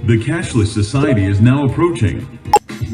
The cashless society is now approaching.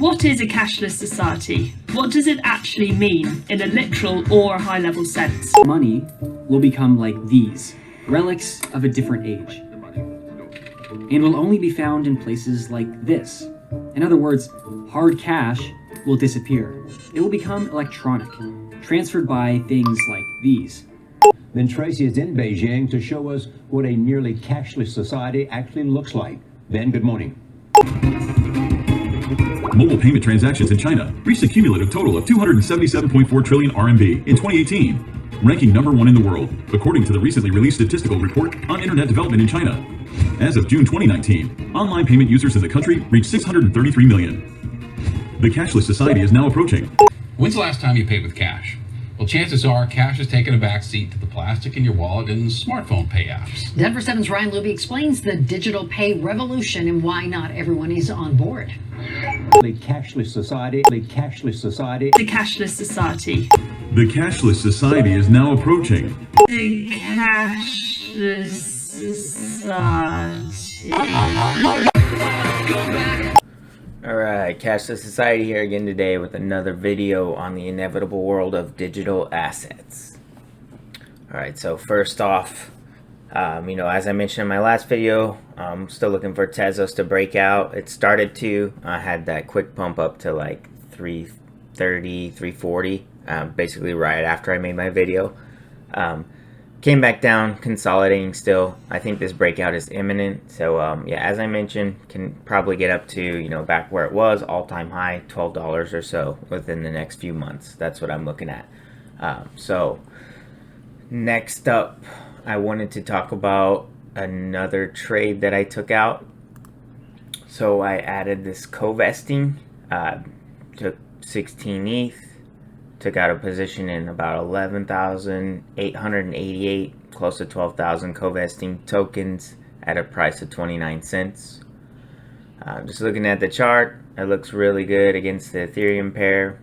What is a cashless society? What does it actually mean in a literal or high-level sense? Money will become like these, relics of a different age, and will only be found in places like this. In other words, hard cash will disappear. It will become electronic, transferred by things like these. Then Tracy is in Beijing to show us what a nearly cashless society actually looks like. Ben, good morning. Mobile payment transactions in China reached a cumulative total of 277.4 trillion RMB in 2018, ranking #1 in the world, according to the recently released statistical report on internet development in China. As of June 2019, online payment users in the country reached 633 million. The cashless society is now approaching. When's the last time you paid with cash? Well, chances are cash has taken a backseat to the plastic in your wallet and smartphone pay apps. Denver 7's Ryan Luby explains the digital pay revolution and why not everyone is on board. The cashless society, the cashless society. The cashless society. The cashless society is now approaching. The cashless society. Alright, Cashless Society here again today with another video on the inevitable world of digital assets. Alright, so first off, as I mentioned in my last video, I'm still looking for Tezos to break out. It started to, I had that quick pump up to like 330, 340, basically right after I made my video. Came back down, consolidating still. I think this breakout is imminent. So yeah, as I mentioned, can probably get up to, back where it was, all-time high, $12 or so within the next few months. That's what I'm looking at. So next up, I wanted to talk about another trade that I took out. So I added this Covesting, took 16 ETH. Took out a position in about 11,888, close to 12,000 Covesting tokens at a price of 29 cents. Just looking at the chart, it looks really good against the Ethereum pair,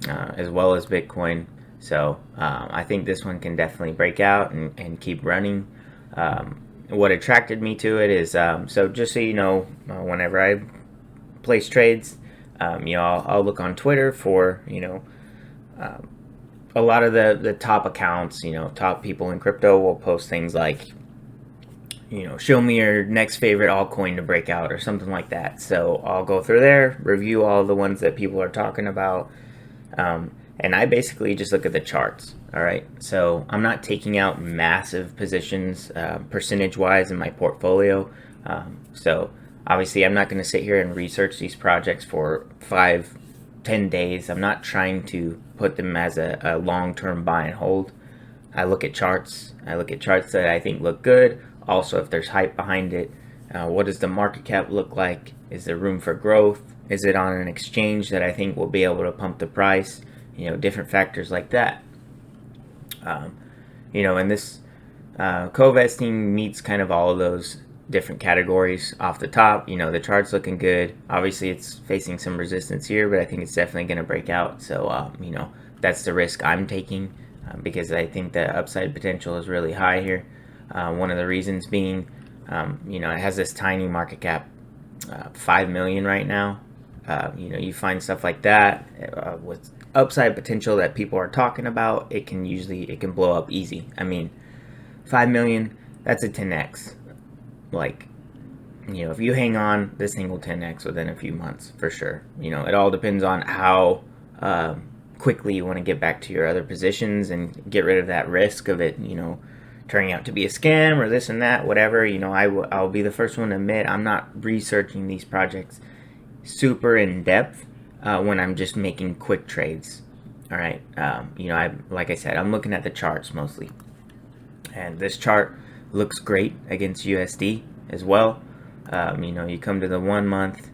as well as Bitcoin. So I think this one can definitely break out and keep running. What attracted me to it is, so just so you know, whenever I place trades, I'll look on Twitter for, a lot of the top accounts, top people in crypto will post things like, show me your next favorite altcoin to break out or something like that. So I'll go through there, review all the ones that people are talking about, and I basically just look at the charts. All right, so I'm not taking out massive positions percentage wise in my portfolio. So obviously I'm not going to sit here and research these projects for 5-10 days. I'm not trying to put them as a long-term buy and hold. I look at charts. I look at charts that I think look good. Also, if there's hype behind it, what does the market cap look like? Is there room for growth? Is it on an exchange that I think will be able to pump the price? Different factors like that. And this co-vesting meets kind of all of those different categories off the top. The chart's looking good. Obviously it's facing some resistance here, but I think it's definitely going to break out. So that's the risk I'm taking, because I think the upside potential is really high here. One of the reasons being, it has this tiny market cap, 5 million right now. You find stuff like that with upside potential that people are talking about, it can blow up easy. I mean, 5 million, that's a 10x. Like, if you hang on, this thing will 10x within a few months for sure. It all depends on how quickly you want to get back to your other positions and get rid of that risk of it, turning out to be a scam or this and that, whatever. I'll be the first one to admit I'm not researching these projects super in depth when I'm just making quick trades. All right, like I said, I'm looking at the charts mostly, and this chart looks great against USD as well. You come to the 1 month,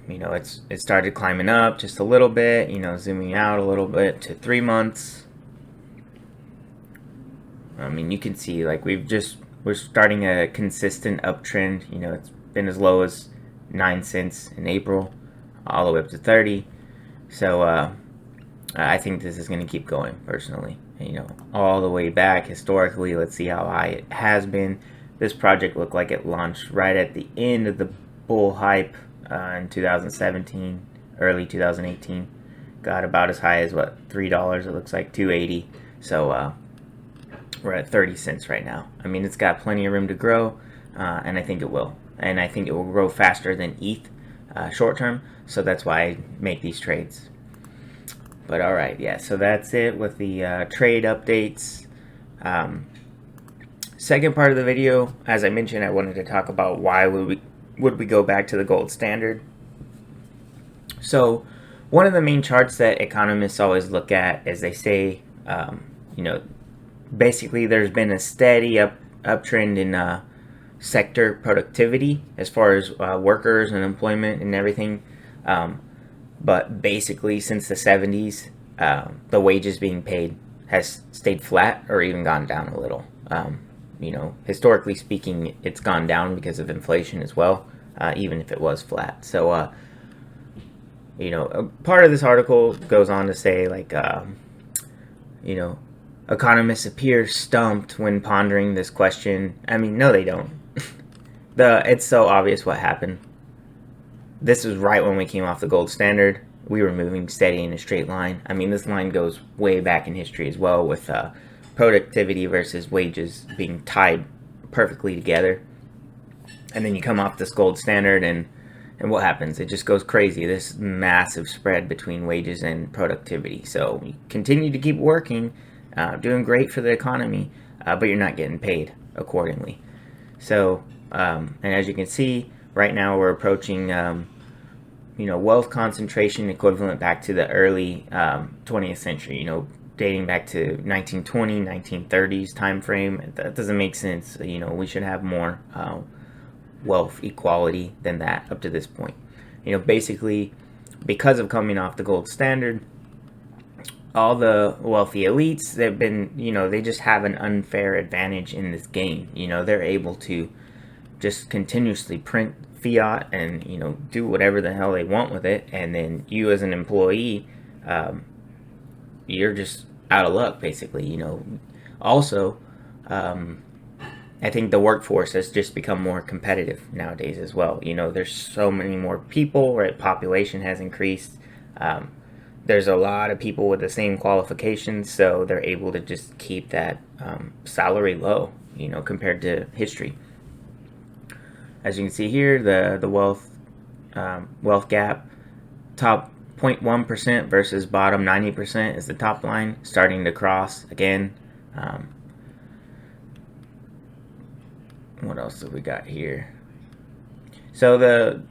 it started climbing up just a little bit, zooming out a little bit to 3 months. You can see like we're starting a consistent uptrend. It's been as low as 9 cents in April all the way up to 30. So I think this is going to keep going personally. All the way back historically. Let's see how high it has been. This project looked like it launched right at the end of the bull hype in 2017, early 2018. Got about as high as what, $3? It looks like $2.80. So we're at 30 cents right now. I mean, it's got plenty of room to grow, and I think it will. And I think it will grow faster than ETH short term. So that's why I make these trades. But all right, yeah. So that's it with the trade updates. Second part of the video, as I mentioned, I wanted to talk about why would we go back to the gold standard. So one of the main charts that economists always look at is they say, you know, basically there's been a steady uptrend in sector productivity as far as workers and employment and everything. But basically since the 70s, the wages being paid has stayed flat or even gone down a little. You know, historically speaking, it's gone down because of inflation as well, even if it was flat. So, you know, part of this article goes on to say, like, you know, economists appear stumped when pondering this question. I mean, no, they don't. It's so obvious what happened. This was right when we came off the gold standard. We were moving steady in a straight line. I mean, this line goes way back in history as well, with productivity versus wages being tied perfectly together. And then you come off this gold standard, and what happens? It just goes crazy. This massive spread between wages and productivity. So you continue to keep working, doing great for the economy, but you're not getting paid accordingly. So, and as you can see, right now we're approaching, you know, wealth concentration equivalent back to the early 20th century, you know, dating back to 1920, 1930s time frame. That doesn't make sense. You know, we should have more wealth equality than that up to this point. You know, basically, because of coming off the gold standard, all the wealthy elites, they've been, you know, they just have an unfair advantage in this game. You know, they're able to just continuously print fiat and, you know, do whatever the hell they want with it. And then you as an employee, you're just out of luck, basically. You know, also, I think the workforce has just become more competitive nowadays as well. You know, there's so many more people, right? Population has increased. There's a lot of people with the same qualifications, so they're able to just keep that salary low, you know, compared to history. As you can see here, the wealth gap, top 0.1% versus bottom 90% is the top line, starting to cross again. What else have we got here? So the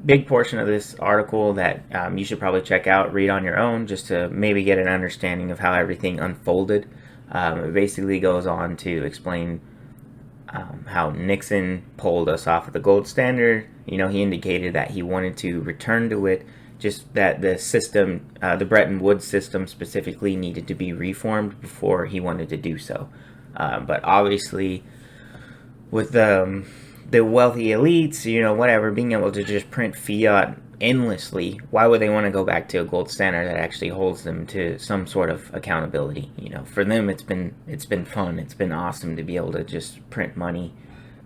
big portion of this article that you should probably check out, read on your own, just to maybe get an understanding of how everything unfolded. It basically goes on to explain how Nixon pulled us off of the gold standard. You know, he indicated that he wanted to return to it, just that the system, the Bretton Woods system specifically, needed to be reformed before he wanted to do so. But obviously, with the wealthy elites, you know, whatever, being able to just print fiat endlessly, why would they want to go back to a gold standard that actually holds them to some sort of accountability? You know, for them, it's been fun. It's been awesome to be able to just print money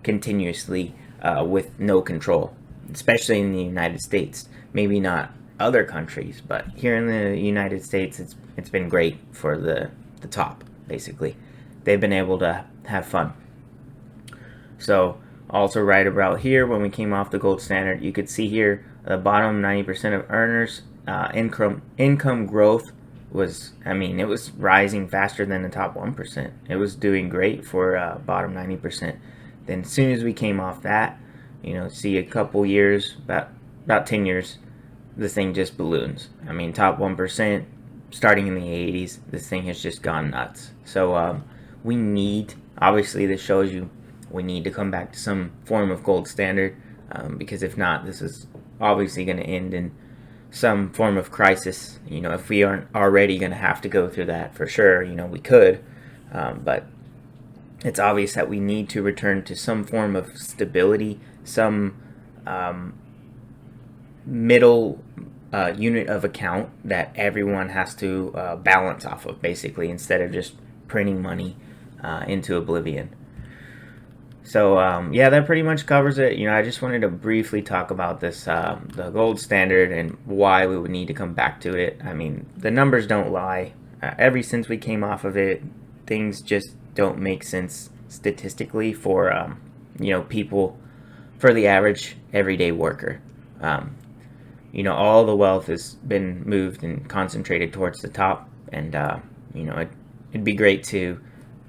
continuously with no control, especially in the United States. Maybe not other countries, but here in the United States, it's been great for the top, basically. They've been able to have fun. So also right about here, when we came off the gold standard, you could see here the bottom 90% of earners, income growth was, I mean, it was rising faster than the top 1%. It was doing great for bottom 90%. Then as soon as we came off that, you know, see a couple years, about 10 years, this thing just balloons. I mean, top 1%, starting in the 80s, this thing has just gone nuts. So we need, obviously this shows you, we need to come back to some form of gold standard, because if not, this is obviously going to end in some form of crisis. You know, if we aren't already going to have to go through that, for sure, you know, we could, but it's obvious that we need to return to some form of stability, some middle unit of account that everyone has to balance off of, basically, instead of just printing money into oblivion. So yeah, that pretty much covers it. I just wanted to briefly talk about this, the gold standard, and why we would need to come back to it. I mean, the numbers don't lie. Ever since we came off of it, things just don't make sense statistically for people, for the average everyday worker. All the wealth has been moved and concentrated towards the top, and it'd be great to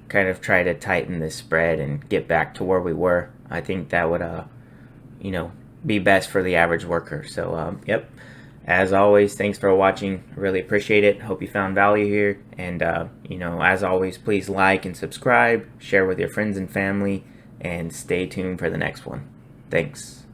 kind of try to tighten this spread and get back to where we were. I think that would be best for the average worker. So yep, as always, thanks for watching. I really appreciate it. Hope you found value here, and as always, please like and subscribe, share with your friends and family, and stay tuned for the next one. Thanks.